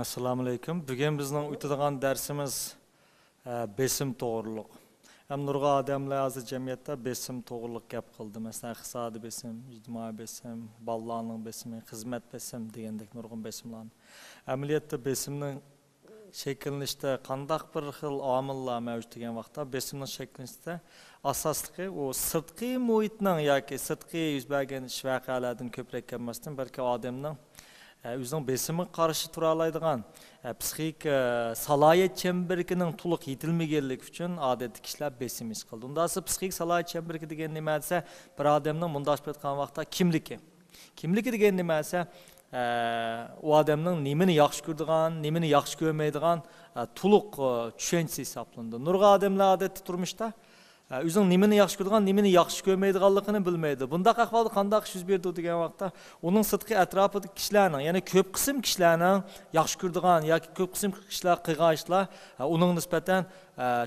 Assalamu alaykum. Bugün bizning o'tadigan dersimiz besim to'g'riliq. Ham nurg'a odamlar hozir jamiyatda besim to'g'riliq gap qildi. Masalan, iqtisodiy besim, ijtimoiy besim, bolalarning besimi, xizmat besim degandek nurg'un besimlarni. Amaliyotda besimning shakllanishida qandaq bir xil omillar mavjud degan vaqtda besimning shakllanishida asosligi u sirtqi muhitning yoki sirtqi yuz bergan ish voqealardan ko'proq kelmasdan balki odamning o'zining besimi qarshi tura oladigan psixik salohiyat chemberining to'liq yetilmaganligi uchun odatda kishilar besim his qildi. Undasi psixik salohiyat chemberigi degan nima desa, bir odamning bundosh aytgan vaqtda kimligi. Kimligi degan nima desa, u odamning nimani yaxshi ko'radigan, nimani yaxshi ko'rmaydigan to'liq tushunchasi hisoblanadi. Nurg'a odamlar odatda turmushda o'zining nimani yaxshi ko'radigan, nimani yaxshi ko'rmaydiganligini bilmaydi. Bundaq ahvolda qanday ish yuz berdi degan vaqtda uning sirtqi atrofidagi kishilarning, ya'ni ko'p qism kishilarning yaxshi ko'radigan yoki ko'p qism kishilar qilgan ishlar uning nisbatan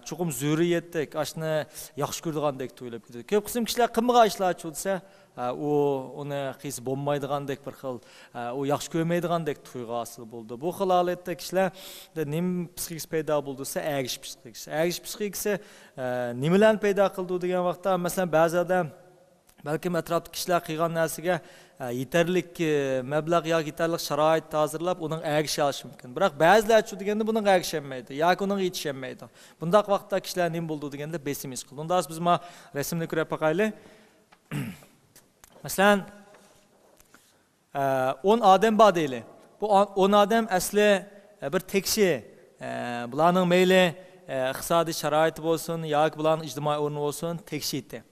chuqum zurriyatdek, ashni yaxshi ko'rdigandek tuyulib ketadi. Ko'p qism kishilar qilmagan ishlar desa, u uni qiysi bo'lmaydigandek bir xil, u yaxshi ko'rmaydigandek tuyg'u hosil bo'ldi. Bu xil holatda kishilarda nim psixikasi paydo bo'ldisa, agish psixikasi. Agish psixikasi nimalarni paydo qildi degan vaqtda, masalan, ba'zida balkim atrofda kishilar qilgan narsaga yetarlik mablag' yoki yetarlik sharoit hozirlab uning agish olishi mumkin. Biroq ba'zilar shu deganda buning agisholmaydi yoki uning yetisholmaydi. Bundaq vaqtda kishilar nim bo'ldi deganda besim his qildi. Unda biz ma rasmni ko'rib boqaylik. Masalan, 10 odam bor deylik. Bu 10 odam asli bir tekshi, bularning mayli iqtisodiy sharoiti bo'lsin yoki bularning ijtimoiy o'rni bo'lsin, tekshiydi.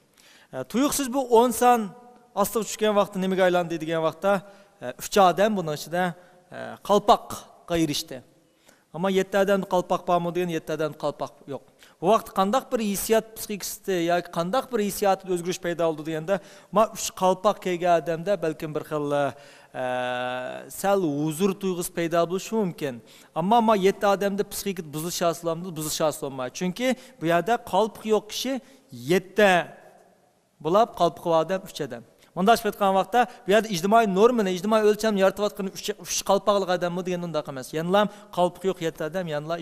Tuyuqsiz bu 10 son ostiga tushgan vaqtda nimaga aylandi degan vaqtda 3 odam buning ichida qalpoqqa erishdi. Ammo 7 odam qalpoq bormi degan 7 odam qalpoq yo'q. Bu vaqt qandaq bir hissiyot psixikasida yoki qandaq bir hissiyotda o'zgarish paydo bo'ldi deganda, ma 3 qalpoq kelgan odamda balkim bir xil sal huzur tuyg'usi paydo bo'lishi mumkin. Ammo 7 odamda psixik buzilish hosillanmaydi. Chunki bu yerda qalpoq yo'q kishi 7 bo'lib, qalpoq bor odam 3 odam. Bundash aytgan vaqtda bu yerda ijtimoiy normani, ijtimoiy o'lchamni yaratayotgan 3 qalpoqlik odammi degan undaq emas. Yanılam qalpoq yo'q 7 odam, yanılar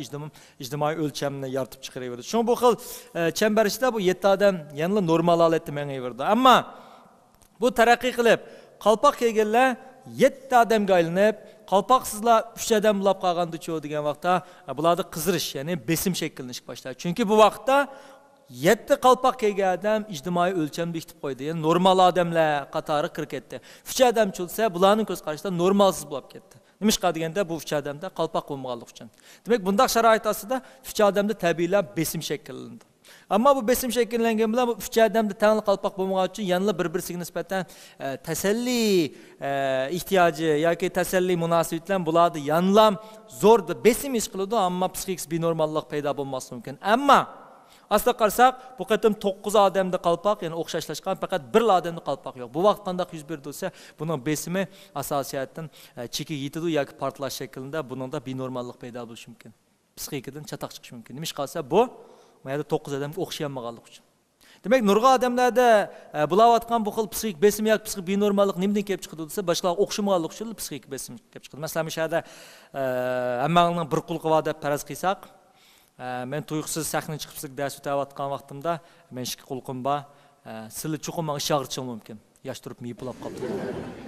ijtimoiy o'lchamni yaratib chiqaraverdi. Shu bu xil chambar ichida bu 7 odam yanılar normal holatda mengaverdi. Ammo bu taraqqiy qilib qalpoq kelganlar 7 odamga aylanib, qalpoqsizlar 3 odam bo'lib qolganda-chu degan vaqtda bularda qizirish, ya'ni besim shakllanishga boshlaydi. Chunki bu vaqtda 7 qalpoq kelgan odam ijtimoiy o'lchamda bekitib qo'ydi. Ya'ni normal odamlar qatori kirib ketdi. 3 odam chulsa, bularning ko'z qarashida normalsiz bo'lib ketdi. Nimishqa deganda bu 3 odamda qalpoq bo'lmaganlik uchun. Demak, bundaq sharoit ostida 3 odamda tabiiy besim shakllandi. Ammo bu besim shakllangan bilan bu 3 odamda tangli qalpoq bo'lmagan uchun yanılar bir-biriga nisbatan tasalli ehtiyoji yoki tasalli munosabatlar bo'ladi. Yanılam zo'r besim ish qiladi, ammo psixik binormallik paydo bo'lmasligi mumkin. Ammo aslida qarasak, bu qatim 9 odamda qalpoq, ya'ni o'xshashlashgan, faqat 1 odamda qalpoq yo'q. Bu vaqt qanday yuz berdi desa, buning besimi asosiyatdan cheki yetadi yoki portlash shaklida buningda binormallik paydo bo'lishi mumkin. Psixikadan chataq chiqishi mumkin. Nima ish qilsa bu, mana 9 odamga o'xshayolmaganlik uchun. Demak, nurg'a odamlarda bulayotgan bu xil psixik besim yoki psixik binormallik nimadan kelib chiqadi desa, boshqalarga o'xshamaganlik uchun psixik besim kelib chiqadi. Masalan, bu yerda hammaning bir qulqi bor deb faraz qilsak, men tuyuqsiz sahnaga chiqib sizga dars o'tayotgan vaqtimda men ikki qulqim bor, sizlar chuqur men ish og'ritishim mumkin. Yosh turib miypilab qoldi.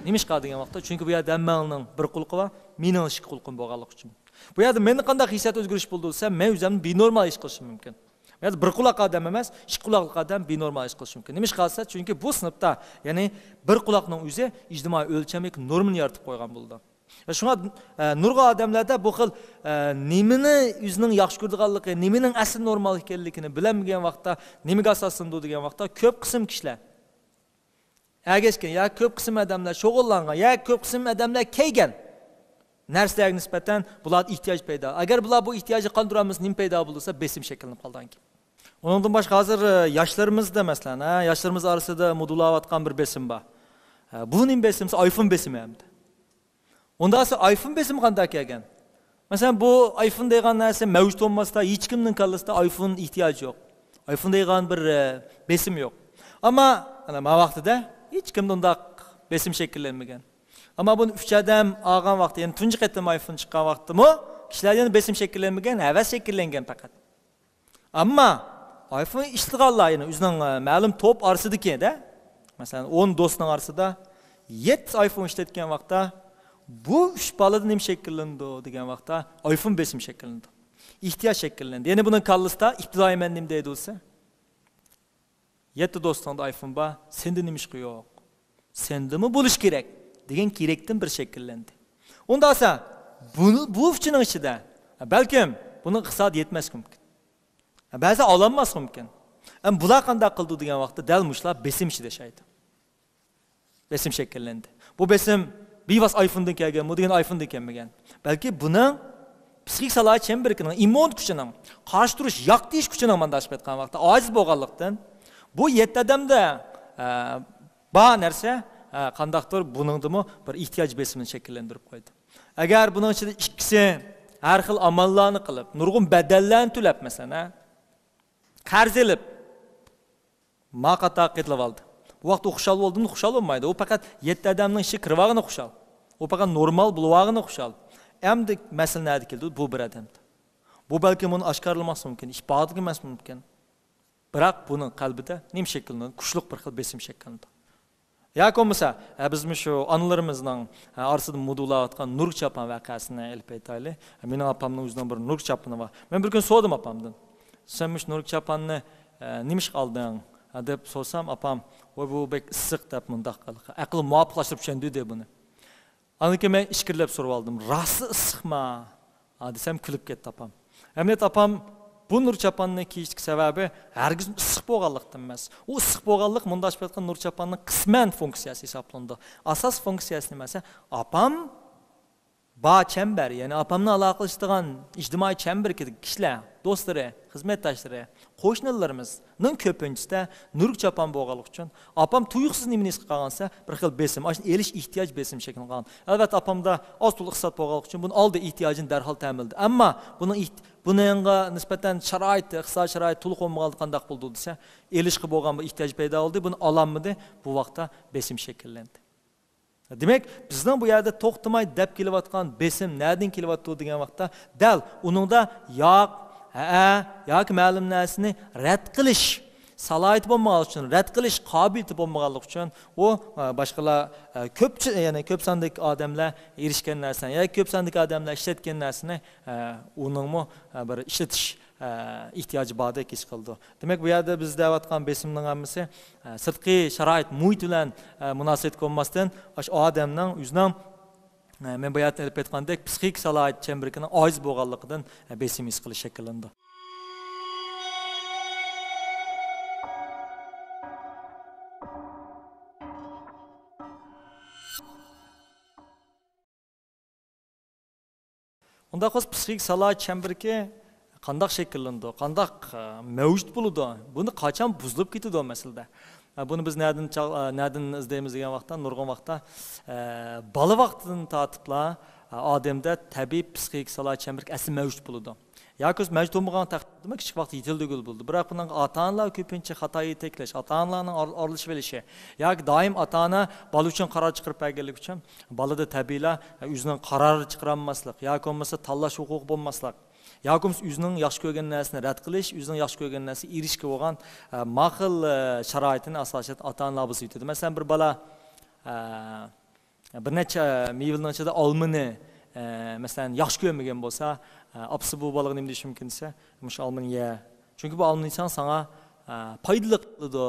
Nima ish qiladigan vaqtda? Chunki bu yerda hammaning bir qulqi bor, mening ikki qulqim bo'lganligi uchun. Bu yerda menda qanday hissiyat o'zgarish bo'ldi desa, men o'zimni binormal ish qilishim mumkin. Bu yerda bir quloq odam emas, ikki quloqli odam binormal ish qilishi mumkin. Nima ish qilsa? Chunki bu sinfda, ya'ni bir quloqning o'zi ijtimoiy o'lchamlik normani yaratib qo'ygan bo'ldi. Shunga nurg'a odamlarda bu xil nimani o'zining yaxshi ko'radiganligi, nimaning asl normal ekanligini bilmagan vaqtda nimaga asoslandi degan vaqtda ko'p qism kishilar agashgan yoki ko'p qism odamlar shug'ullangan yoki ko'p qism odamlar kelgan narsalarga nisbatan bular ehtiyoj paydo. Agar bular bu ehtiyojni qondiramiz, nima paydo bo'lsa, besim shakllanib qolgan ekan. Undan boshqa hozir yoshlarimizda masalan, yoshlarimiz orasida modulayotgan bir besim bor. Bu nim besimsi iPhone besimi hamda. Ondasi iPhone besim qanday kelgan? Masalan, bu iPhone degan narsa mavjud bo'lmasda, hech kimning kallasida iPhone ehtiyoji yo'q. iPhone degan bir besim yo'q. Ammo ana vaqtida hech kimda undaq besim shakllanmagan. Ama bunu 3 adam algan vaqtda, yani tunji qatam iPhone chiqqan vaqtimi, kishilarga besim shakllanmagan, havas shakllangan faqat. Amma iPhone ishlatganlar, yani o'zining ma'lum top orasidagi-da, masalan 10 do'stning orasida 7 iPhone ishlatgan vaqtda bu 3 balada nima shakllandi degan vaqtda iPhone besim shakllandi. İhtiyaç şekillendi. Yani bunun kallısta iptidai men nima deydi olsa? 7 do'stingda iPhone ba, senda nima ish yo'q. Sendimi bo'lish kerak degan kerakdan bir shakllandi. Unda esa bu uchinning ichida balkim buni iqtisod yetmas mumkin. Ba'zi olanmas mumkin. Bular qanday qildi degan vaqtda dal mushlar besim ichida yashaydi. Besim shakllandi. Bu besim bevas iPhone'dan kelgan, bu degan iPhone'dan kelmagan. Balki buning psixik salohiyat chemberkining immun kuchining, qarshi turish, yoqtish kuchining mandashib aytgan vaqtda ojiz bo'lganlikdan bu 7 odamda bor narsa qandaqdir buningdimi bir ehtiyoj besimini shakllantirib qo'ydi. Agar buning ichida ikkisi har xil amallarni qilib, nurg'un badallarni to'lab masalan, qarz olib maqata qilib oldi. Bu vaqt xushal bo'ldimi? Xushal bo'lmaydi. U faqat 7 odamning ishi kirvag'ini xushal. U faqat normal bo'lvag'ini xushal. Endi masala nada keldi? Bu bir odamda. Bu balki buni oshkorlamas mumkin, isbot qilmas mumkin. Biroq buning qalbida nima shakllanadi? Kuchli bir xil besim shakllanadi. Yoki bo'lmasa, biz shu onalarimizning orasida modulayotgan nur chapan voqeasini olib aytaylik. Mening opamning o'zidan bir nur chapani bor. Men bir kun so'radim opamdan. Sen shu nur chapanni nima ish qilding? Deb so'rsam, opam, "Voy bu bek issiq" deb mundaq qildi. Aqlim muvofiqlashtirib tushandi deb buni. Aniki men ishkirlab so'rab oldim. "Rasi issiqmi?" desam kulib ketdi opam. Emniyet opam bu nur chapanni kiyishlik sababi hargiz issiq bo'lganlikdan emas. U issiq bo'lganlik mundosh aytgan nur chapanning qisman funksiyasi hisoblandi. Asas funksiyasi nimasi? Opam ba chamber, ya'ni opamni aloqalashtirgan ijtimoiy chamberki kishilar, do'stlari, xizmatdoshlari, qo'shnilarimizning ko'pinchisi nur chapan bo'lganlik uchun opam tuyuqsiz nimani his qilgansa bir xil besim, ashni elish ehtiyoj besim shakllangan. Albatta opamda oz to'liq iqtisod bo'lganlik uchun buni oldi ehtiyojini darhol ta'minladi. Ammo buningga nisbatan sharoit, iqtisod sharoit to'liq bo'lmaganlik qanday bo'ldi desa, elishga bo'lgan bir ehtiyoj paydo bo'ldi. Buni ololmadi. Bu vaqtda besim shakllandi. Demek bizden bu yerde to'xtamay deb kelayotgan besim nereden kelyapti degan vaqtda dal uningda yoki ma'lum narsani rad qilish salohiyati bo'lmaganligi uchun, rad qilish qobiliyati bo'lmaganligi uchun u boshqalar ko'p sondagi odamlar erishgan narsani yoki ko'p sondagi odamlar ishlatgan narsani uningmi bir ishlatish ihtiyoji bordek his qildi. Demak bu yerda biz deyotgan besimning hammasi sirtqi sharoit muhit bilan munosabat qilmasdan o'sha odamning o'zining men bu yerda aytgandek psixik salohiyat chamberkining ojiz bo'lganligidan besim his qilish shakllandi. Unda qo'z psixik salohiyat chamberki qandaq shakllandi, qandaq mavjud bo'ladi, buni qachon buzilib ketadi masalada. Buni biz nereden izlaymiz degan vaqtda, nurg'un vaqtda bola vaqtidan tortibla odamda tabiiy psixik salohiyat chamberki asli mavjud bo'ladi. Yoki mavjud bo'lmagan taqdirda kichik vaqt yetildigul bo'ldi. Biroq buning ota-onalar ko'pincha xato yeteklash, ota-onalarning aralashib olishi yoki doim ota-ona bola uchun qaror chiqarib berganlik uchun bolada tabiiyla o'zining qarorini chiqara olmaslik yoki bo'lmasa tanlash huquqi bo'lmaslik yoki o'zining yaxshi ko'rgan narsani rad qilish, o'zining yaxshi ko'rgan narsasiga erishishga bo'lgan ma'qul sharoitini asosan ota-onalar buzib. Masalan, bir bola bir necha mevaning ichida olmani masalan yaxshi ko'rmagan bo'lsa, apsi bu bolaga nima deyish mumkin desa, "Mush olmani ye. Chunki bu olmani yesang sana foydali qiladi"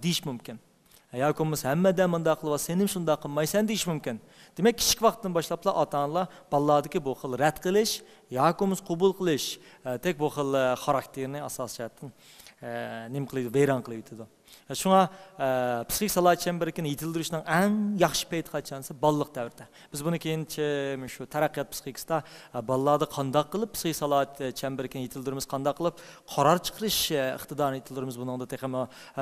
deyish mumkin. Yoki bo'lmasa hammadan bunday qilib, sen ham shunday qilmaysan deyish mumkin. Demak, kichik vaqtdan boshlablar ota-onalar bolalardagi bu xil rad qilish yoki bo'lmasa qabul qilish, tek bu xil xarakterni asosiyatdan nima qiladi, vayron qilib yetadi. Shunga psixik salohiyat chamberkini yetildirishning eng yaxshi payti qachonsa bolalik davrida. Biz buni keyinchi shu taraqqiyot psixikasida bolalarda qanday qilib psixik salohiyat chamberkini yetildirimiz, qanday qilib qaror chiqarish iqtidorini yetildirimiz, buningda texmo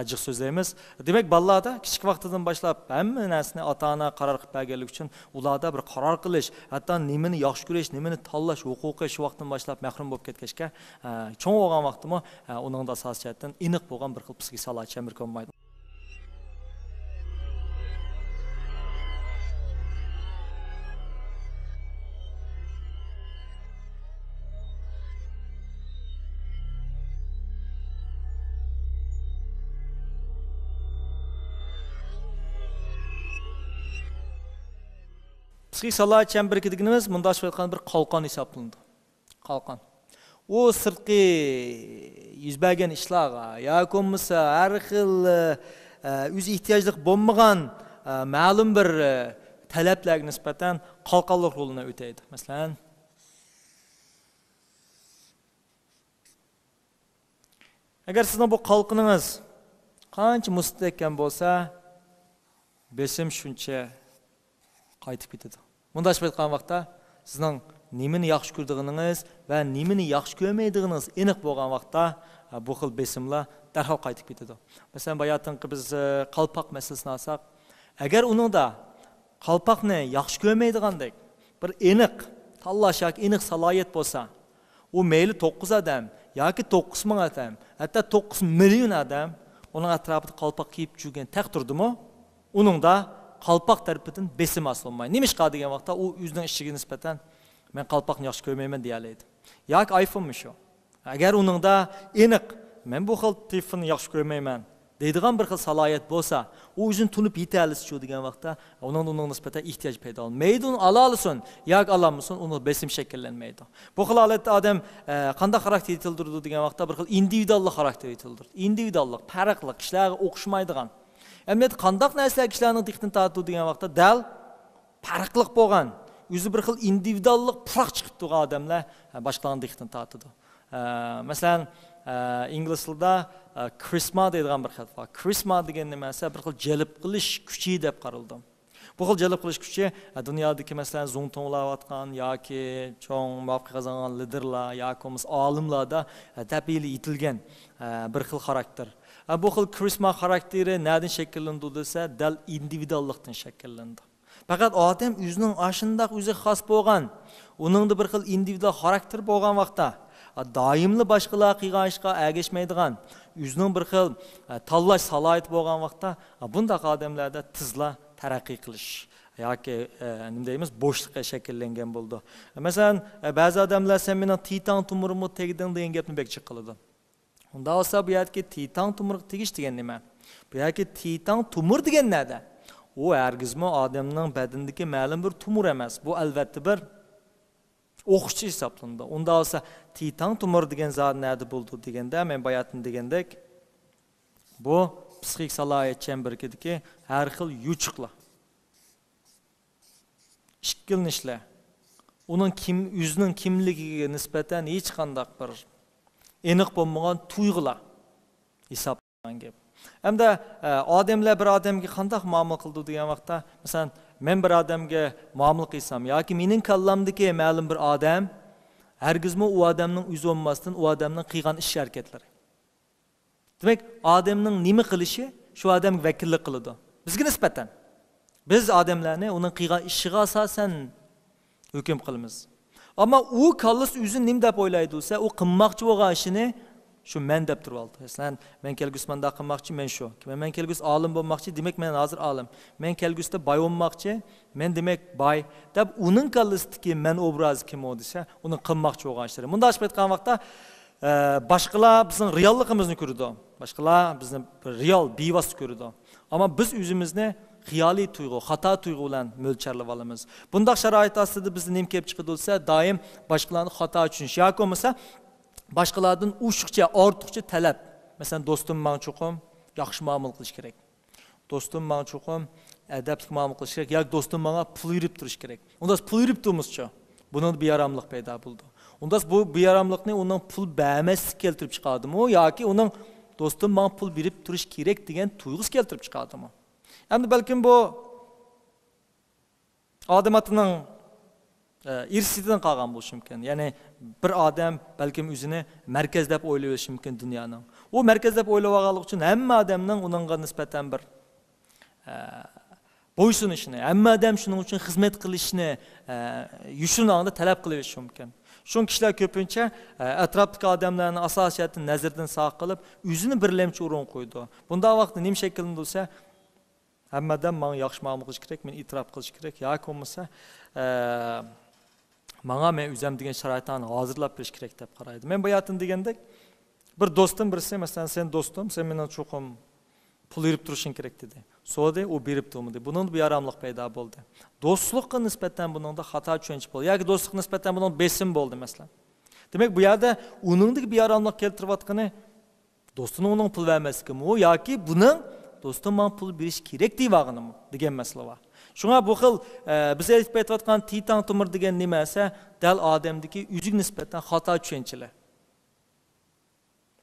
jiq so'zlaymiz. Demak, bolalarda kichik vaqtidan boshlab hamma narsani ota-ona qaror qilib berganligi uchun ularda bir qaror qilish, hatto nimani yaxshi ko'rish, nimani tanlash huquqi shu vaqtdan boshlab mahrum bo'lib ketgachga, cho'ng bo'lgan vaqtimi uningda asosiyatdan aniq bo'lgan bir xil psixik salohiyat chamberki olmaydi. Psixik salohiyat chemberi deganimiz bundaş aytgan bir qalqon hisoblanadi. Qalqon. O sirtqi yuz bergan ishlarga yoki bo'lmasa har xil o'z ehtiyojlik bo'lmagan ma'lum bir talablarga nisbatan qalqonlik rolini o'taydi. Masalan, agar sizning bu qalqiningiz qancha mustahkam bo'lsa, besim shuncha qaytib ketadi. Bundaş aytgan vaqtda sizning nimani yaxshi ko'rdiğiniz va nimani yaxshi ko'rmaydiğiniz aniq bo'lgan vaqtda bu xil besimlar darhol qaytib ketadi. Masalan, bayatınki biz qalpoq masalasini olsak, agar uningda qalpoqni yaxshi ko'rmaydigandek bir aniq tanlash yoki aniq salohiyat bo'lsa, u mayli 9 odam yoki 9 ming odam, hatto 9 million odam uning atrofida qalpoq kiyib yurgan taqdirdimi, uningda qalpoq tarafidan besim asılmaydi. Nima ish qiladigan vaqtda u o'zining ishiga nisbatan men qalpoqni yaxshi ko'rmayman deyalaydi. Yoki iPhone shu. Agar uningda aniq men bu xil telefonni yaxshi ko'rmayman deydigan bir xil salohiyat bo'lsa, u o'zini tunib yetalisi shu degan vaqtda uning nisbatan ehtiyoj paydo bo'lmaydi. Uni ololsin yoki ololmasin, uni besim shakllanmaydi. Bu xil holatda odam qanday xarakter yetildirdi degan vaqtda bir xil individuallik xarakter yetildirdi. Individuallik, farqli kishilarga o'xshamaydigan. Emniyet qandaq narsalar kishilarning diqqatini tortadi degan vaqtda dal farqliq bo'lgan, o'zi bir xil individuallik puroq chiqib turgan odamlar boshqalarning diqqatini tortadi. Masalan, ingliz tilida charisma deydigan bir xil bor. Charisma degan nimasi bir xil jalb qilish kuchi deb qaraldi. Bu xil jalb qilish kuchi dunyodagi masalan zo'ngtonglayotgan yoki cho'ng muvaffaqiyat qozongan liderlar yoki olimlarda tabiiy yetilgan bir xil xarakter. Bu xil charisma xarakteri nereden şekillendi desa, dal individuallikdan şekillendi. Fakat odam o'zining ashundaq o'zi xos bo'lgan, uningda bir xil individual xarakter bo'lgan vaqtda, doimli boshqalar qilgan ishga ergashmaydigan, o'zining bir xil tanlash salohiyati bo'lgan vaqtda, bunday odamlarda tizla taraqqiy qilish yoki nima deymiz, bo'shliqqa shakllangan bo'ldi. Masalan, ba'zi odamlar sen mening titan tumurimni tegding degan gapni bek chiqiladi. Unda olsa bu yerki titan tumurga tegish degan nima? Bu yerki titan tumur degan nada? O hargizmi odamning badandagi ma'lum bir tumur emas. Bu albatta bir o'qishchi hisoblanadi. Unda olsa titan tumur degan zot nada bo'ldi deganda, men bayatın degandek, bu psixik salohiyat chamberidagi har xil yuchuqlar, ishqilinishlar, uning o'zining kimligiga nisbatan hech qanday bir aniq bo'lmagan tuyg'ular hisoblangan gap. Hamda odamlar bir odamga qanday muomala qildi degan vaqtda, masalan, men bir odamga muomala qilsam yoki mening kallamdagi ma'lum bir odam hargizmi u odamning o'zi bo'lmasdan u odamning qilgan ish harakatlari. Demak, odamning nima qilishi shu odamga vakillik qiladi. Bizga nisbatan biz odamlarni uning qilgan ishiga asosan hukm qilamiz. Ama o kallis o'zini nim deb o'ylaydi bo'lsa, u qilmoqchi bo'lgan ishini shu men deb turib oldi. Masalan, men kelgusi menda qilmoqchi, men shu. Men kelgusi olim bo'lmoqchi, demak men hozir olim. Men kelgusida boy bo'lmoqchi, men demak boy deb uning kallisidagi men obrazi kim o desa, uni qilmoqchi bo'lgan ishlari. Bunda ochib aytgan vaqtda boshqalar bizning realligimizni ko'radi. Boshqalar bizni real bevosita ko'radi. Ammo biz o'zimizni xiyoliy tuyg'u, xato tuyg'u bilan mo'lcharlab olamiz. Bunday sharoit ostida bizni nim kelib chiqadi bo'lsa, doim boshqalarni xato tushunish yoki bo'lmasa boshqalardan ushiqcha, ortiqcha talab. Masalan, do'stim menga cho'qim yaxshi muomala qilish kerak. Do'stim menga cho'qim adabli muomala qilish kerak yoki do'stim menga pul yurib turish kerak. Unda pul yurib turmizcha, bundan beyaramlik paydo bo'ldi. Unda bu beyaramlikni uning pul bermaslik keltirib chiqadimi yoki uning do'stim menga pul berib turish kerak degan tuyg'usi keltirib chiqadimi? Hem de belki bu adamatining irsisidan qolgan bo'lishi mumkin. Ya'ni bir odam balki o'zini markaz deb o'ylashi mumkin dunyoning. U markaz deb o'ylab olganlik uchun hamma odamning uningga nisbatan bir bo'ysunishini, hamma odam shuning uchun xizmat qilishni yushunog'ida talab qilavishi mumkin. Shun kishilar ko'pincha atrofdagi odamlarni asosiyatini nazardan saqlab qilib, o'zini birlamchi o'rin qo'ydi. Bunday vaqtda nim shakllanadi bo'lsa, hammadan menga yaxshi muomala qilish kerak, men e'tirof qilish kerak yoki bo'lmasa menga men o'zim degan sharoitlarni hozirlab berish kerak deb qaraydi. Men bu yerdan degandek bir do'stim birisi, masalan, sen do'stim, sen mendan cho'qim pul berib turishing kerak dedi. So'di, u berib turmadi. Bunun bir yaramlıq paydo bo'ldi. Do'stlikqa nisbatan buningda xato tushunch bo'ldi. Yoki do'stlikqa nisbatan buning besim bo'ldi masalan. Demak, bu yerda uningdagi bir yaramlıq keltirayotgani do'stining uning pul vermasligimi yoki buning do'stim men pul berish kerak deyotganimi degan masala bor. Shunga bu xil biz aytib aytayotgan tiytan tumir degan nima esa dal odamdagi o'ziga nisbatan xato tushunchalar.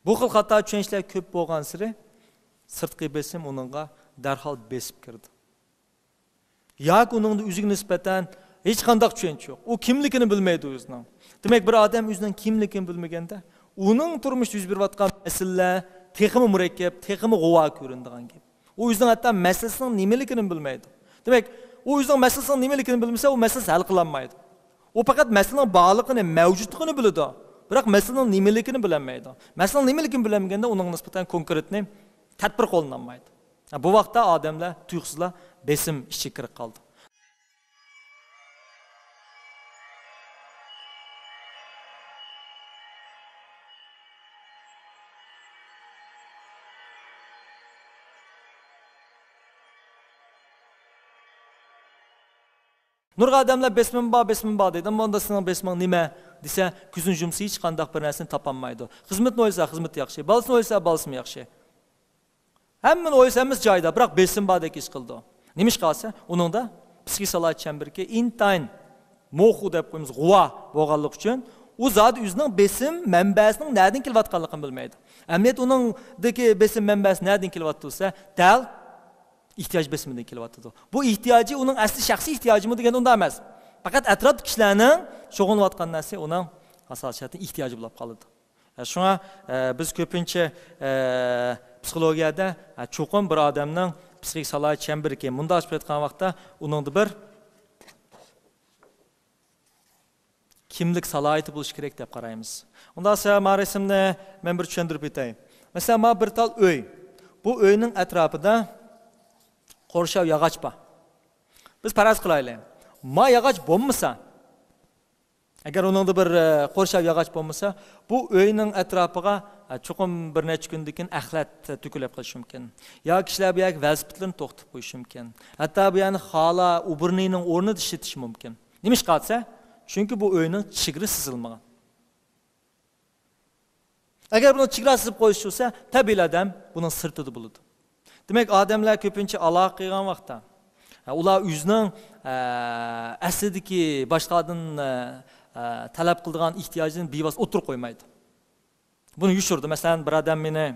Bu xil xato tushunchalar ko'p bo'lgan siri sirtqi besim uningga darhol besib kirdi. Yoki uningda o'ziga nisbatan hech qanday tushuncha yo'q. U kimligini bilmaydi o'zining. Demak, bir odam o'zining kimligini bilmaganda, uning turmushda yuz berayotgan masalalar texmi murakkab, texmi g'uvo ko'rinadigan gap. U o'zining hatto masalasining nimaligini bilmaydi. Demak, u o'zining masalasining nimaligini bilmasa, u masalasi hal qilinmaydi. U faqat masalaning borlig'ini, mavjudligini biladi. Biroq masalaning nimaligini bilmaydi. Masalaning nimaligini bilmaganda uning nisbatan konkretni tadbir qo'llanmaydi. Bu vaqtda odamlar tuyuqsizlar besim ichiga kirib qoldi. Nurg'a odamlar besmin bor deydi. Ammo unda sizning besming nima desa, ko'zini yumsa hech qanday bir narsani topolmaydi. Xizmatni o'ylasa, xizmat yaxshi, bolasini o'ylasa, bolasi yaxshi. Hammani o'ylsamiz joyida, biroq besim bordek ish qildi. Nima ish qilsa, uningda psixik salat chamberga intayin mo'xu deb qo'yamiz, g'uva bo'lganligi uchun u zot o'zining besim manbasining nerdan kelayotganligini bilmaydi. Amniyat uningdagi besim manbasi nerdan kelyapti-sa, dal ihtiyoj besimidan kelyapti. Bu ehtiyoji uning asli shaxsiy ehtiyojimi degan unda emas. Faqat atrofdagi kishilarning shug'ullanayotgan narsa uning asosiyatni ehtiyoji bo'lib qoladi. Shunga biz ko'pincha psixologiyada cho'qim bir odamning psixik salat chamberiga munda ochib aytgan vaqtda uningda bir kimlik salohiyati bo'lishi kerak deb qaraymiz. Unda esa ma'risimni men bir tushuntirib o'tayin. Masalan, ma bir tal uy. Bu uyning atrofida qo'rshav yog'och bor. Biz faraz qilaylik. Ma yog'och bo'lmasa, agar uningda bir qo'rshav yog'och bo'lmasa, bu uyning atrofiga cho'qim bir necha kundan keyin axlat to'kilib qolishi mumkin. Yoki kishilar bu yoq velosipedlarni to'xtatib qo'yishi mumkin. Hatto bu yani xola uburnining o'rnida ishlatish mumkin. Nima ish qilsa? Chunki bu uyning chegara sezilmagan. Agar buni chegara sezib qo'yish bo'lsa, tabiiy odam buning sirtida bo'ladi. Demak, odamlar ko'pincha aloqa qilgan vaqtda ular o'zining aslidagi boshqadan talab qiladigan ehtiyojini bevos o'tirib qo'ymaydi. Buni yushirdi. Masalan, bir odam meni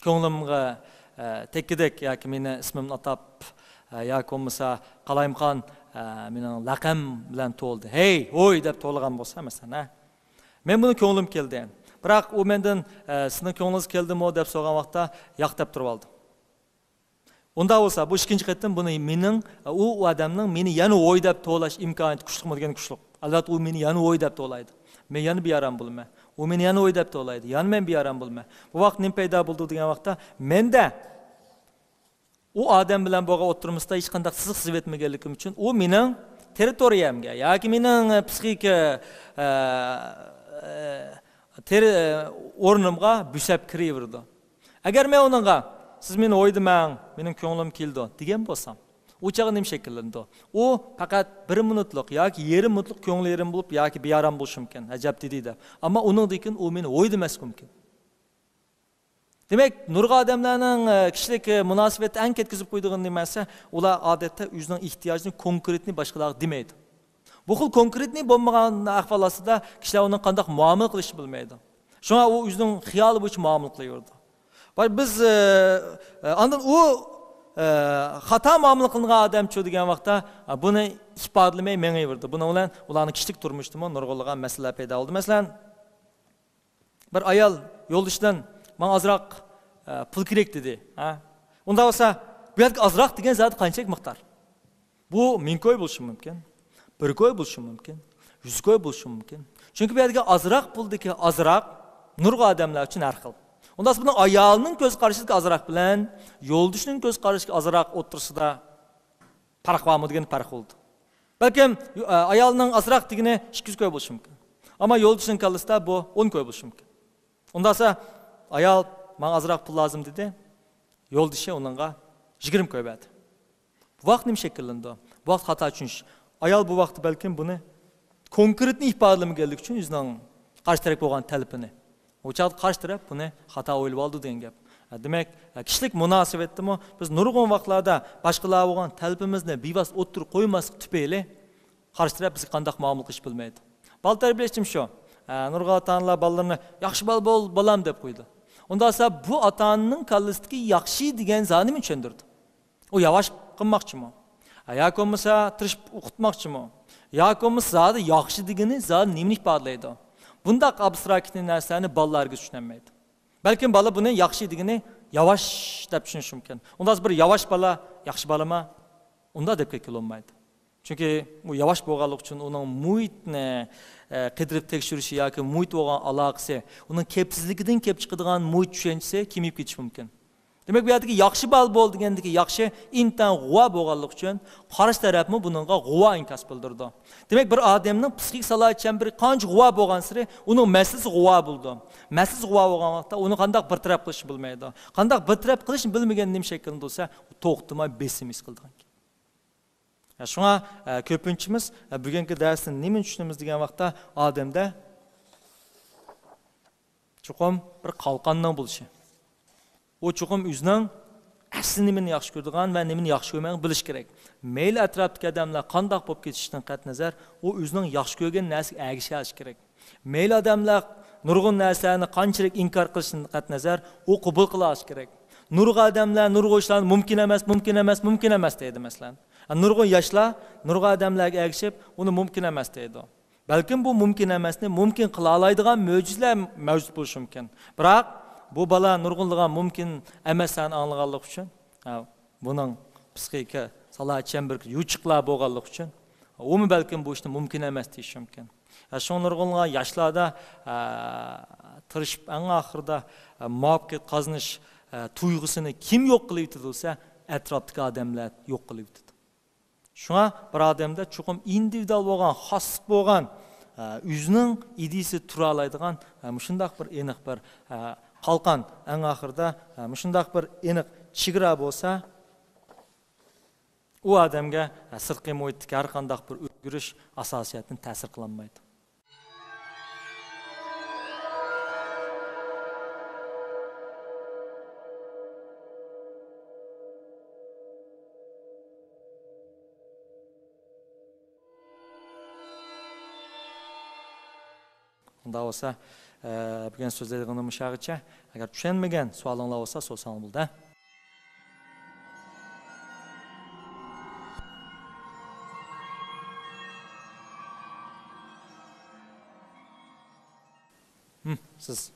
ko'nglimga tekkidek yoki meni ismimni atab yoki bo'lmasa Qalaymxon mening laqam bilan to'ldi. Hey, hoy deb to'lgan bo'lsa, masalan, men buni ko'nglim keldi. Biroq u mendan sizning ko'nglingiz keldimi deb so'ragan vaqtda yo'q deb turib oldi. Unda bo'lsa, bu ikkinchi qatim buni mening u odamning meni yana o'ylab to'lash imkoniyati kuchliqmi degan kuchliq. Albatta u meni yana o'ylab to'laydi. Men yana bir yaram bo'lma. U meni yana o'ylab to'laydi. Yana men bir yaram bo'lma. Bu vaqt nim paydo bo'ldi degan vaqtda menda u odam bilan bo'lgan o'tirimizda hech qanday siziq sezib etmaganligim uchun u mening territoriyamga yoki mening psixik o'rnimga busab kiraverdi. Agar men uningga siz meni o'ydimang, mening ko'nglim keldi degan bo'lsam, u chog'i nima shakllandi? U faqat 1 minutlik yoki yarim minutlik ko'ngli yerim bo'lib yoki beyaram bo'lishi mumkin. Ajab dedi. Ammo uningdan u meni o'ydimas mumkin. Demak, nurg'a odamlarning kishilik munosabatni an ketkizib qo'ydigan nimasi, ular odatda o'zining ehtiyojini konkretni boshqalarga demaydi. Bu xil konkretni bo'lmagan ahvol ostida kishilar uni qanday muomala qilishni bilmaydi. Shunga u o'zining xiyoli bo'yicha muomala qilaverdi. Biz ondan u xato muomala qilgan odamchi degan vaqtda buni ifodalamay mengaverdi. Buni bilan ularning kishilik turmushdimi nurg'ulagan masalalar paydo bo'ldi. Masalan, bir ayol yo'ldoshidan "Men ozroq pul kerak" dedi. Unda bo'lsa, bu yerga ozroq degan zot qanchalik miqdor? Bu 1000 ko'y bo'lishi mumkin, 1 ko'y bo'lishi mumkin, 100 ko'y bo'lishi mumkin. Chunki bu yerga ozroq puldagi ozroq nurg'a odamlar uchun har xil. Unda buni ayolning ko'z qarashiga ozroq bilan yo'ldoshining ko'z qarashiga ozroq o'tirsida farq bormi degan farq bo'ldi. Balkim ayolning ozroq degani 200 ko'y bo'lishi mumkin. Ammo yo'ldoshining kallasida bu 10 ko'y bo'lishi mumkin. Undasa ayol "Men ozroq pul lozim" dedi. yo'ldoshi uningga 20 ko'paydi. Bu vaqt nima shakllandi? Bu vaqt xato tushunish. Ayol bu vaqtda balkim buni konkretni ifodalamaganlik uchun o'zining qarshi taraf bo'lgan talabini. O'chaq qarshi taraf buni xato o'ylab oldi degan gap. Demak, kishilik munosabatdami biz nurg'un vaqtlarda boshqalar bo'lgan talabimizni bevosita o'ttirib qo'ymaslik tufayli qarshi taraf bizga qanday muomala qilish bilmaydi. Bal tarbiyachim shu. Nurg'un ota-onalar bolalarni yaxshi bo'l bolam deb qo'ydi. Unda esa bu ota-onaning kallasidagi yaxshi degan zanini tushundirdi. U yavash qilmoqchimi? Yoki bo'lmasa tirishib o'qitmoqchimi? Yoki bo'lmasa zodi yaxshi degani zodi nimani ifodalaydi? Bundaq abstrakt narsalarni bolalarga tushunmaydi. Balkim bola buni yaxshi degani yavash deb tushunishi mumkin. Unda bir yavash bola yaxshi bolami? Unda deb kelolmaydi. Chunki u yavash bo'lganligi uchun uning muhitni qidirib tekshirishi yoki muhit bo'lgan aloqasi, uning kepsizligidan kelib chiqadigan muhit tushunchasi kemib ketishi mumkin. Demak, bu yerdagi yaxshi bal bo'l degandagi yaxshi intan g'uva bo'lganligi uchun qarshi tarafmi buningga g'uva inkas bildirdi. Demak, bir odamning psixik salohiyat chemberi qancha g'uva bo'lgan sari uning maslasi g'uva bo'ldi. Maslasi g'uva bo'lgan vaqtda uni qanday bir taraf qilishni bilmaydi. Qanday bir taraf qilishni bilmagan nima shaklda bo'lsa, to'xtamay besim his qildi. Shunga ko'pinchimiz bugungi darsni nima tushunamiz degan vaqtda odamda chuqur bir qalqonning bo'lishi. O chuqur o'zining asli nimani yaxshi ko'radigan va nimani yaxshi ko'rmaganini bilish kerak. Mayli atrofdagi odamlar qanday bo'lib ketishidan qat'iy nazar, u o'zining yaxshi ko'rgan narsaga ergishish kerak. Mayli odamlar nurg'un narsalarni qanchalik inkor qilishidan qat'iy nazar, u qabul qilish kerak. Nurg'un odamlar nurg'un ishlarni mumkin emas deydi masalan. Nurg'un yoshlar nurg'un odamlarga ergishib, uni mumkin emas deydi. Balkim bu mumkin emasni mumkin qila oladigan mo'jizalar mavjud bo'lishi mumkin. Biroq bu bola nurg'unlig'an mumkin emasligini anglaganlik uchun, buning psixik salohiyat chemberi yuchiqlar bo'lganlik uchun, umi balkim bu ishni mumkin emas deyish mumkin. Shu nurg'unlig'an yoshlarda tirishib eng oxirida muvaffaqiyat qozonish tuyg'usini kim yo'q qilib yetdi, atrofdagi odamlar yo'q qilib yetdi. Shunga bir odamda chuqur individual bo'lgan, xoslik bo'lgan, o'zining ideyasi tura oladigan shunday bir aniq bir qalqon eng oxirida shunday bir aniq chegara bo'lsa, u odamga sirtqi muhitdagi har qanday bir o'zgarish asosiyatini ta'sir qilolmaydi. Unda olsa, bugun so'zlaydiganim o'shagicha, agar tushunmagan savolinglar bo'lsa, so'rasang bo'ldi. Siz.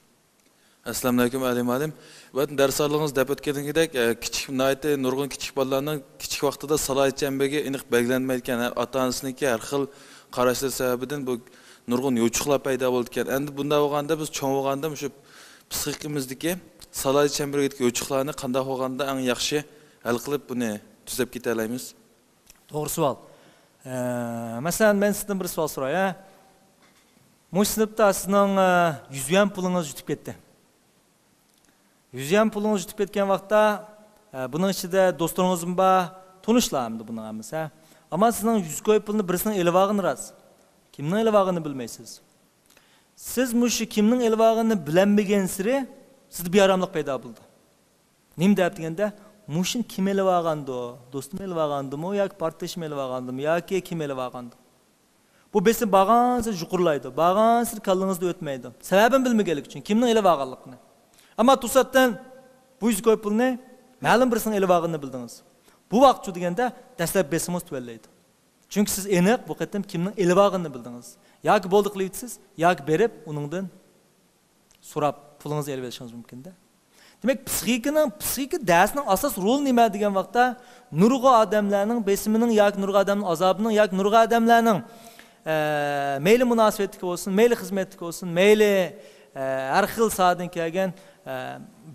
Assalomu alaykum alim. Bu darslarınız deb o'tganingdek, kichik nayte nurg'un kichik bolalarning kichik vaqtida salohiyat chemberiga aniq belgilanmayotgan ota-onasiniki har xil qarashlar sababidan bu nurg'un yo'chiqlar paydo bo'lgan. Endi bunda bo'lganda biz cho'ng bo'lganda shu psixikimizdagi salohiyat chemberidagi yo'chiqlarni qanday bo'lganda eng yaxshi hal qilib buni tuzab keta olamiz? To'g'ri savol. Masalan, men sizdan bir savol so'ray. Bu sinfda sizning 100 yuan pulingiz yutib ketdi. 100 yuan pulingiz yutib ketgan vaqtda buning ichida do'stlaringizmi bor, tanishlarmi buning hammasi. Ammo sizning 100 ko'y pulni birisining elib olgani rost. Kimning elib olganini bilmaysiz. Siz mushu kimning elib olganini bilinmagan siri sizda bearomlik paydo bo'ldi. Nim deb deganda, mushin kim elib olgandi? Do'stim elib olgandimi yoki partdoshim elib olgandimi yoki kim elib olgandi? Bu besin bağansız yuqurlaydı, bağansız kallığınızda ötmeydi. Sebebini bilmegelik için, kimden elib olganligini. Ama to'satdan bu 100 ko'y pulni ma'lum birisinin elib olganini bildiniz. Bu vaqt şu deganda dastlab besimiz tuvallaydi. Çünkü siz aniq bu qatam kimning elib olganini bildiniz. Yoki bo'ldi qilyapsiz, yoki berib uningdan so'rab pulingizni elib olishingiz mumkin-da. Demek psixika darsning asas rol nima degan vaqtda nurg'un odamlarning besimining yoki nurg'un odamning azobining yoki nurg'un odamlarning meyli münasebetlik olsun, meyli hizmetlik olsun, meyli her xil sahadan kelgen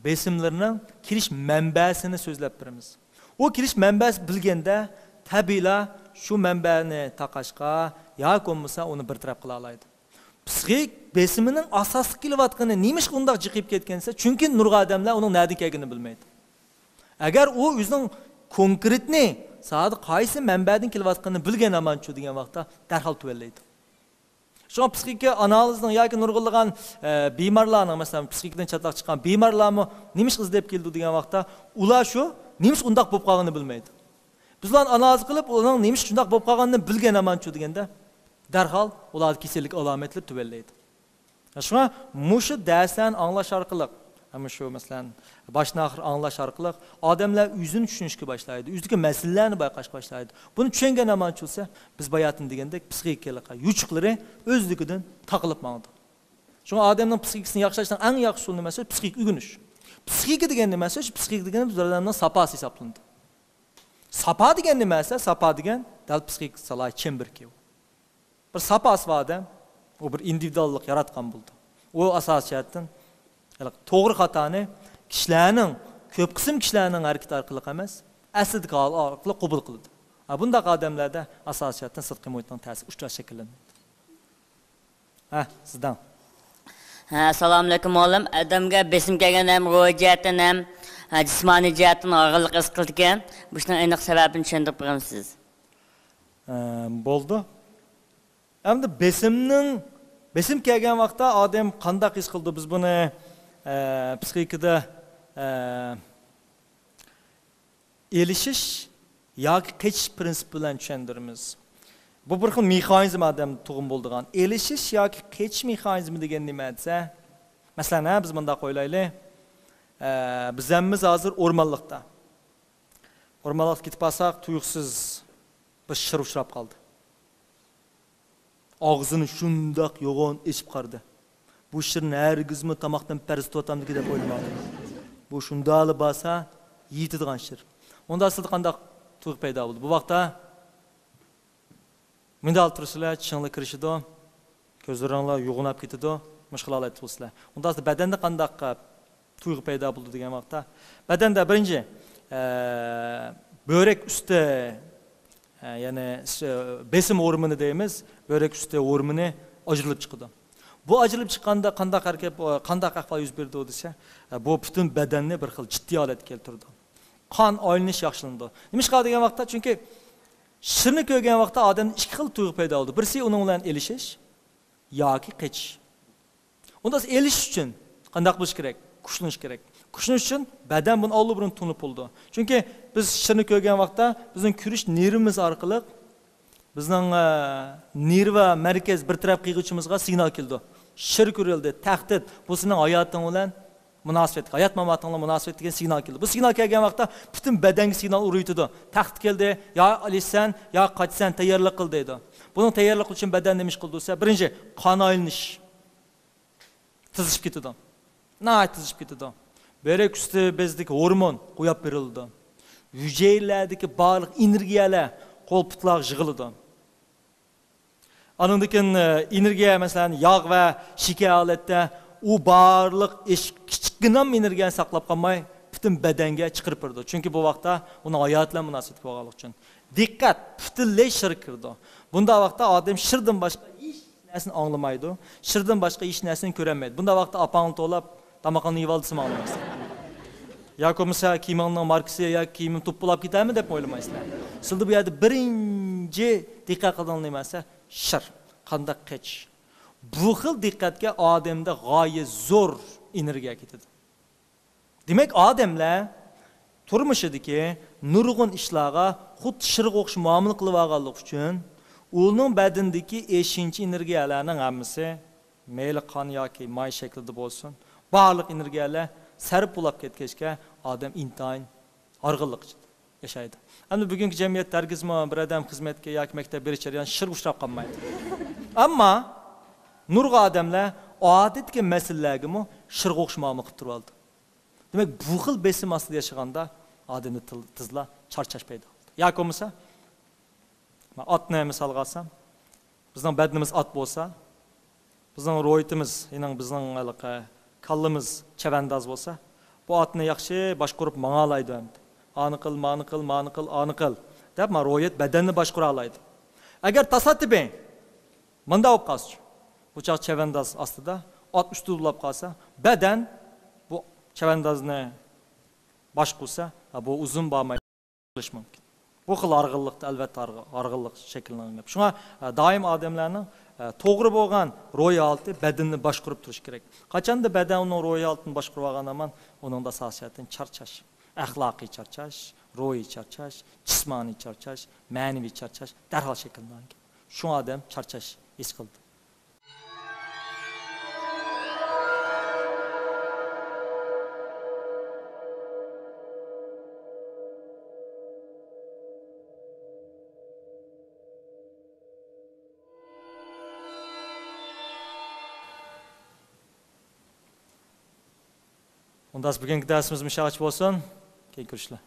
besimlerinin kiriş mənbəsini sözləb birimiz. O kiriş mənbəsi bilgende tabiila şu mənbəni taqaşqa yoki olmasa onu bir taraf qila olaydı. Psixik besiminin asaslı kelyapatqani nemish undaq jiqib ketgansa, chunki nurg'un odamlar uning nereden kelganini bilmaydi. Agar u o'zining konkretni saati qaysi manbadan kelayotganini bilgan amanchu degan vaqtda darhol tuvallaydi. Şuna psixika analizning yoki nurg'unlagan bemorlarning, masalan, psixikadan chatlaq chiqqan bemorlarmi nimish izlab keldi degan vaqtda ular shu nimish undaq bo'lib qolganini bilmaydi. Bizlar analiz qilib, uning nimish shundaq bo'lib qolganini bilgan amanchu deganda darhol ular kasallik alomatlari tuvallaydi. Şuna mushu darsdan anglash orqali, ama şu masalan başdan axir anglash orqali odamlar o'zini tushunishga boshlaydi, o'zidagi masalalarni bayqashga boshlaydi. Buni tushungan amanchulsa, biz bayatin degandek psixikaga yuchuqlari o'zligidan taqilib maqdi. Shunga odamning psixikasini yaxshilashning eng yaxshi usuli nimasi? Psixik o'rganish. Psixika degan nimasi? Psixik degan bizlarning sapasi hisoblanadi. Sapa degan nimasi? Sapa degan dal psixik salay chemberki. Bir sapasi bor odam, u bir individuallik yaratgan bo'ldi. U asosiyatdan to'g'ri xatoni kishilarning, ko'p qism kishilarning harakati orqali emas, aslidagi hol orqali qabul qiladi. Bunday odamlarda asosiyatdan sidqiy muhitning ta'siri uchta shakllanadi. Sizdan. Assalomu alaykum olim. Adamga besim kelgan ham ro'yatdan ham jismoniy jihatdan og'irlik his qildi ekan. Buning aniq sababini tushuntirib berasiz. Bo'ldi. Endi besim kelgan vaqtda odam qanday his qildi? Biz buni psixikada elishish yoki kechish prinsipi bilan tushundiramiz. Bu bir xil mexanizm odam tug'im bo'ldigan. Elishish yoki kechish mexanizmi degan nima desa, masalan, biz bunda qo'ylaylik. Bizamiz hozir o'rmonlikda. O'rmonlikka ketib olsak, tuyuqsiz bir shir uchrab qoldi. Og'zini shundoq yo'g'on echib qardi. Bu shirni hargizmi tomoqdan parz to'tamdiki deb o'ylamadim. Bu shundali bo'lsa, yeydigan shir. Unda aslida qanday tuyg'u paydo bo'ldi? Bu vaqtda mindal turishlar, chingli kirishidi, ko'zlaringlar yo'g'onab ketadi, mushkullar aytibsizlar. Unda aslida badanda qanday tuyg'u paydo bo'ldi degan vaqtda, badanda birinchi börek usti, ya'ni besim o'rmini deymiz, börek usti o'rmini ajrilib chiqdi. Bu ajrilib chiqqanda qanday ahvol yuz berdi desa, bu butun badanni bir xil jiddiy holatga keltirdi. Qon aylanish yaxshilandi. Nima degan vaqtda, chunki shirni ko'rgan vaqtda odamning ikki xil tuyg'u paydo bo'ldi. Birisi uning bilan elishish yoki kechish. Unda elish uchun qanday qilish kerak? Kuchlanish kerak. Kuchlanish uchun badan buni oldi bilan tunib bo'ldi. Chunki biz shirni ko'rgan vaqtda bizning kurish nervimiz orqali bizning nerva markaz bir taraf qiyg'uvchimizga signal keldi. Shir ko'rildi, tahdid, bu sening hayoting bilan munosabat, hayot mamating bilan munosabat degan signal keldi. Bu signal kelgan vaqtda butun badanga signal uruydi. Tahdid keldi, yo alishsan, yo qochsan, tayyorlik qil deydi. Buning tayyorlik uchun badan nima ish qildi desa, birinchi qon aylanish. Tizishib ketdi. Tizishib ketdi. Börek usti bezdagi hormon qo'yib berildi. Hujayralardagi barliq energiyalar qo'l-putlar yig'ildi. Anındıkın energiya, mesela yağ ve şeker aletde o barlıq kichikginam energiyani saqlab qolmay bütün bedenge chiqirib turdi. Çünkü bu vaqtda uning hayot bilan munosabat bo'lganlik uchun diqqat butunlay shir kirdi. Bunda vaqtda odam shirdan boshqa hech narsani anglamaydi, shirdan boshqa hech narsani ko'rolmaydi. Bunda vaqtda apangni to'lab tamoqni yeyolsam anglamaysiz. Yoki bo'lmasa kiyimning markasi yoki kiyimim to'plab ketaymi deb o'ylamaysiz. Sizda bu yerda birinchi diqqat qilgan nimasi shir, qanday qech. Bu xil diqqatga odamda g'oyat zo'r energiya ketadi. Demak, odamlar turmushidagi nurg'un ishlarga xuddi shirga o'xshash muomala qilib olganlik uchun uning badandagi 5 energiyalarning hammasi mayli qon yoki may shaklida bo'lsin, barliq energiyalar sarf bo'lib ketgachga odam intayin org'inlik yashaydi. Endi bugungi jamiyat targizma bir odam xizmatga yoki maktab berishariyan shir uchrab qolmaydi. Ammo nurg'a odamlar odatdagi masalalarga shirga o'xshash muomala qilib turib oldi. Demak, bu xil besim ostida yashaganda odamni tizla charchash paydo bo'ldi. Yoki bo'lmasa, men otni misol olsam, bizning badnimiz ot bo'lsa, bizning ro'yitimiz, ya'ni bizning kallimiz chavandoz bo'lsa, bu otni yaxshi boshqarib mang'alaydi endi. Ani qil, mani qil deb men ro'yit badanni boshqara oladi. Agar tasodifan menda bo'lib qolsa, bu chaq chavandoz ostida ot ustida bo'lib qolsa, badan bu chavandozni bosh qursa, bu uzun bo'lmay qilish mumkin. Bu xil arg'illikda albatta arg'illik shakllangan. Shunga doim odamlarning to'g'ri bo'lgan ro'yxati badanni boshqarib turish kerak. Qachonda badan uning ro'yxatini boshqarib olgan zaman uningda asosiyatan charchash, axloqiy charchash, ro'yi charchash, jismoniy charchash, ma'naviy charchash darhol shakllangan. Shu odam charchash his qildi. Ondan bugungi darsimiz mushaqqat bo'lsin. Keyin ko'rishlar.